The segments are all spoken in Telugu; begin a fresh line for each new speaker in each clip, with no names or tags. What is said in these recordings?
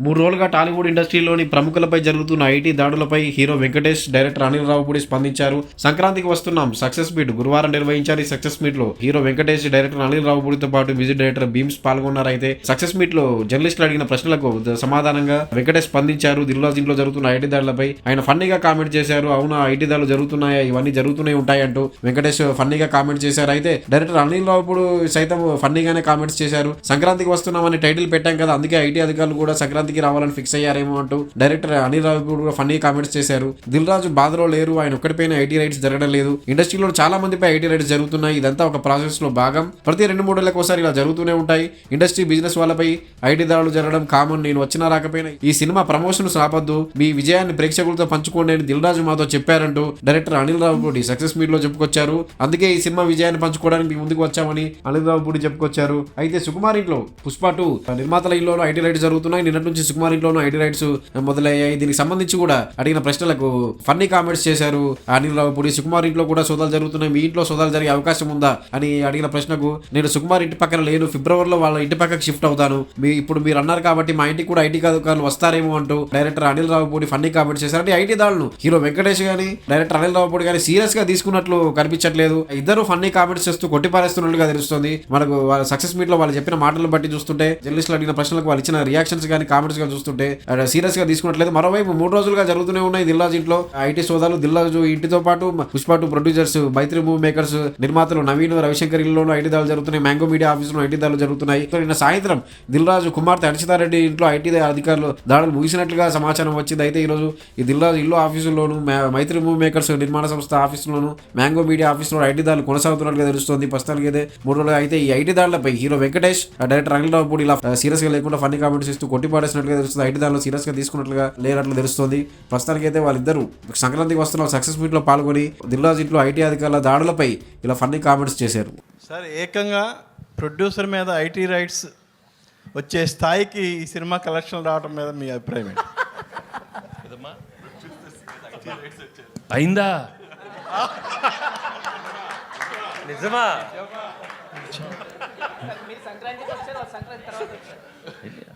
3 రోజులుగా టాలీవుడ్ ఇండస్ట్రీలోని ప్రముఖులపై జరుగుతున్న ఐటీ దాడులపై హీరో వెంకటేష్, డైరెక్టర్ అనిల్ రావిపూడి స్పందించారు. సంక్రాంతికి వస్తున్నాం సక్సెస్ మీట్ గురువారం నిర్వహించారు. ఈ సక్సెస్ మీట్ లో హీరో వెంకటేష్, డైరెక్టర్ అనిల్ రావిపూడితో పాటు మ్యూజిక్ డైరెక్టర్ భీమ్స్ పాల్గొన్నారు. అయితే సక్సెస్ మీట్ లో జర్నలిస్టులు అడిగిన ప్రశ్నలకు సమాధానంగా వెంకటేష్ స్పందించారు. దిల్రాజ్ ఇంట్లో జరుగుతున్న ఐటీ దాడులపై ఆయన ఫన్నీగా కామెంట్ చేశారు. అవునా, ఐటీ దాడులు జరుగుతున్నాయా, ఇవన్నీ జరుగుతూనే ఉంటాయంటూ వెంకటేష్ ఫన్నీగా కామెంట్ చేశారు. అయితే డైరెక్టర్ అనిల్ రావిపూడి సైతం ఫన్నీగానే కామెంట్స్ చేశారు. సంక్రాంతికి వస్తున్నామని టైటిల్ పెట్టాం కదా, అందుకే ఐటీ అధికారులు కూడా సంక్రాంతికి రావాలని ఫిక్స్ అయ్యారేమో అంటూ డైరెక్టర్ అనిల్ రావిపూడి కూడా ఫన్నీ కామెంట్స్ చేశారు. దిల్ రాజు బాధలో లేరు, ఆయన ఒక్కడిపైన ఐటీ రైట్స్ జరగడం లేదు, ఇండస్ట్రీలో చాలా మందిపై ఐటీ రైట్స్ జరుగుతున్నాయి, ఇదంతా ఒక ప్రాసెస్ లో భాగం, ప్రతి 2-3 ఏళ్లకు ఒకసారి ఇలా జరుగుతూనే ఉంటాయి, ఇండస్ట్రీ బిజినెస్ వాళ్ళపై ఐటీ దాడులు జరగడం కామన్, నేను వచ్చినా రాకపోయినా ఈ సినిమా ప్రమోషన్స్ ఆపొద్దు, మీ విజయాన్ని ప్రేక్షకులతో పంచుకోండి అని దిల్ రాజు మాతో చెప్పారంటూ director Anil Ravipudi success meet లో చెప్పుకొచ్చారు. అందుకే ఈ సినిమా విజయాన్ని పంచుకోవడానికి మీ ముందుకు వచ్చామని అనిల్ రావిపూడి చెప్పుకొచ్చారు. అయితే సుకుమార్ ఇంట్లో పుష్ప 2 నిర్మాతల ఇంట్లో ఐటీ రైట్స్ జరుగుతున్నాయి. నిన్నటి నుంచి సుకుమార్ ఇంట్లోనూ ఐటీ రైట్స్ మొదలయ్యాయి. దీనికి సంబంధించి కూడా అడిగిన ప్రశ్నలకు ఫన్నీ కామెంట్స్ చేశారు అనిల్ రావిపూడి. సుకుమార్ ఇంట్లో కూడా సోదాలు జరుగుతున్నాయి, మీ ఇంట్లో సోదాలు జరిగే అవకాశం ఉందా అని అడిగిన ప్రశ్నకు, నేను సుకుమార్ ఇంటి పక్కన లేను, ఫిబ్రవరిలో వాళ్ళ ఇంటి పక్కకు షిఫ్ట్ అవుతాను, ఇప్పుడు మీరు అన్నారు కాబట్టి మా ఇంటికి కూడా ఐటీ అధికారులు వస్తారేమో అంటూ director Anil Ravipudi funny comments చేశారు. అంటే ఐటీ దాడులను హీరో వెంకటేష్ గానీ డైరెక్టర్ అనిల్ రావిపూడి గానీ సీరియస్ గా తీసుకున్నట్లు కనిపించట్లేదు. ఇద్దరు ఫన్నీ కామెంట్స్ చేస్తూ కొట్టిపారేస్తున్నట్లుగా తెలుస్తుంది మనకు. వాళ్ళ సక్సెస్ మీట్ లో వాళ్ళు చెప్పిన మాటలను బట్టి చూస్తుంటే, జర్నలిస్టులు అడిగిన ప్రశ్నలకు వాళ్ళు ఇచ్చిన రియాక్షన్స్ కానీ కామెంట్స్ గా చూస్తుంటే సీరియస్ గా తీసుకున్నట్లేదు. మరోవైపు 3 రోజులుగా జరుగుతూనే ఉన్నాయి దిల్రాజ్ ఇంట్లో ఐటీ సోదాలు. దిల్రాజు ఇంటితో పాటు పుష్ప 2 ప్రొడ్యూసర్స్, మైత్రి మూవీ మేకర్స్ నిర్మాతలు నవీన్, రవిశంకర్ ఇల్లులోనూ ఐటీ దాడులు జరుగుతున్నాయి. మ్యాంగో మీడియా ఆఫీసులో ఐటీ దాడులు జరుగుతున్నాయి. నిన్న సాయంత్రం దిల్రాజు కుమార్తె హర్షితారెడ్డి ఇంట్లో ఐటీ అధికారులు దాడులు ముగిసినట్లుగా సమాచారం వచ్చింది. అయితే ఈ రోజు ఈ దిల్రాజు ఇల్లు ఆఫీసుల్లోను, మైత్రి మూవీ మేకర్స్ నిర్మాణ సంస్థ ఆఫీసులోను, మ్యాంగో మీడియా ఆఫీసులో ఐటీ దాడులు కొనసాగుతున్నట్లుగా తెలుస్తుంది ప్రస్తుతానికి. అయితే 3 రోజులు అయితే ఈ ఐటీ దాడులపై హీరో వెంకటేష్, డైరెక్టర్ అనిల్ రావిపూడి ఇలా సీరియస్ గా లేకుండా ఫన్నీ కామెంట్స్ ఇస్తూ కొట్టిపాడేసినట్లుగా తెలుస్తుంది. ఐటీ దాడులు సీరియస్ గా తీసుకున్నట్లుగా లేనట్లు తెలుస్తుంది ప్రస్తుతానికి. అయితే వాళ్ళిద్దరూ సంక్రాంతికి వస్తున్న సక్సెస్ మీట్ లో పాల్గొని దిల్రాజ్ ఇంట్లో ఐటీ అధికారుల దాడులపై ఇలా ఫన్నీ కామెంట్స్ చేశారు.
సార్, ఏకంగా ప్రొడ్యూసర్ మీద ఐటీ రైట్స్ వచ్చే స్థాయికి ఈ సినిమా కలెక్షన్ రావడం మీద మీ అభిప్రాయం ఏంటి?
అయిందా నిజమా?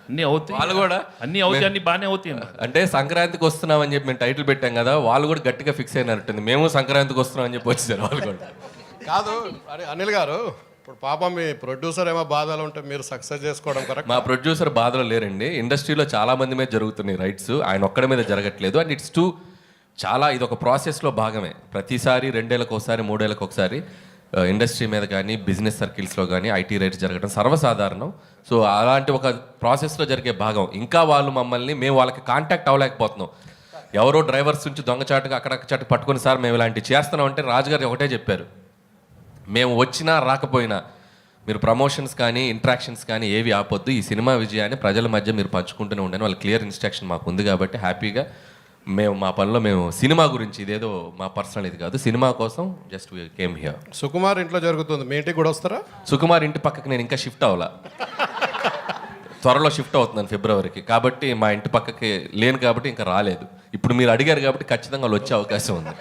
అన్నీ అవుతాయి,
వాళ్ళు కూడా
అన్నీ అవుతాయి, అన్ని బాగానే అవుతాయి.
అంటే సంక్రాంతికి వస్తున్నామని చెప్పి మేము టైటిల్ పెట్టాం కదా, వాళ్ళు కూడా గట్టిగా ఫిక్స్ అయినట్టుంది, మేము సంక్రాంతికి వస్తున్నామని చెప్పి వచ్చేసారు వాళ్ళు కూడా.
కాదు అనిల్ గారు, ఇప్పుడు పాపం మీ ప్రొడ్యూసర్ ఏమో బాధలు ఉంటే మీరు సక్సెస్ చేసుకోవడం కరెక్ట్.
మా ప్రొడ్యూసర్ బాధలు లేరండి, ఇండస్ట్రీలో చాలా మంది మీద జరుగుతున్నాయి రైట్స్, ఆయన ఒక్కడి మీద జరగట్లేదు. అండ్ ఇట్స్ చాలా ఇది ఒక ప్రాసెస్లో భాగమే. ప్రతిసారి 2 ఏళ్ళకి ఒకసారి 3 ఏళ్ళకి ఒకసారి ఇండస్ట్రీ మీద కానీ బిజినెస్ సర్కిల్స్లో కానీ ఐటీ రైట్స్ జరగడం సర్వసాధారణం. సో అలాంటి ఒక ప్రాసెస్లో జరిగే భాగం. ఇంకా వాళ్ళు మమ్మల్ని, మేము వాళ్ళకి కాంటాక్ట్ అవ్వలేకపోతున్నాం. ఎవరో డ్రైవర్స్ నుంచి దొంగచాటుగా అక్కడక్కడ పట్టుకుని, సార్ మేము ఇలాంటివి చేస్తున్నాం అంటే రాజుగారు ఒకటే చెప్పారు, మేము వచ్చినా రాకపోయినా మీరు ప్రమోషన్స్ కానీ ఇంట్రాక్షన్స్ కానీ ఏవి ఆపొద్దు, ఈ సినిమా విజయాన్ని ప్రజల మధ్య మీరు పంచుకుంటూనే ఉండండి. వాళ్ళ క్లియర్ ఇన్స్ట్రక్షన్ మాకు ఉంది కాబట్టి హ్యాపీగా మేము మా పనిలో మేము సినిమా గురించి, ఇదేదో మా పర్సనల్ ఇది కాదు, సినిమా కోసం just we came here.
Sukumar ఇంట్లో జరుగుతుంది, మీ ఇంటికి కూడా వస్తారా?
సుకుమార్ ఇంటి పక్కకి నేను ఇంకా షిఫ్ట్ అవ్వాలా, త్వరలో షిఫ్ట్ అవుతున్నాను ఫిబ్రవరికి, కాబట్టి మా ఇంటి పక్కకి లేను కాబట్టి ఇంకా రాలేదు. ఇప్పుడు మీరు అడిగారు కాబట్టి ఖచ్చితంగా వాళ్ళు వచ్చే అవకాశం ఉంది.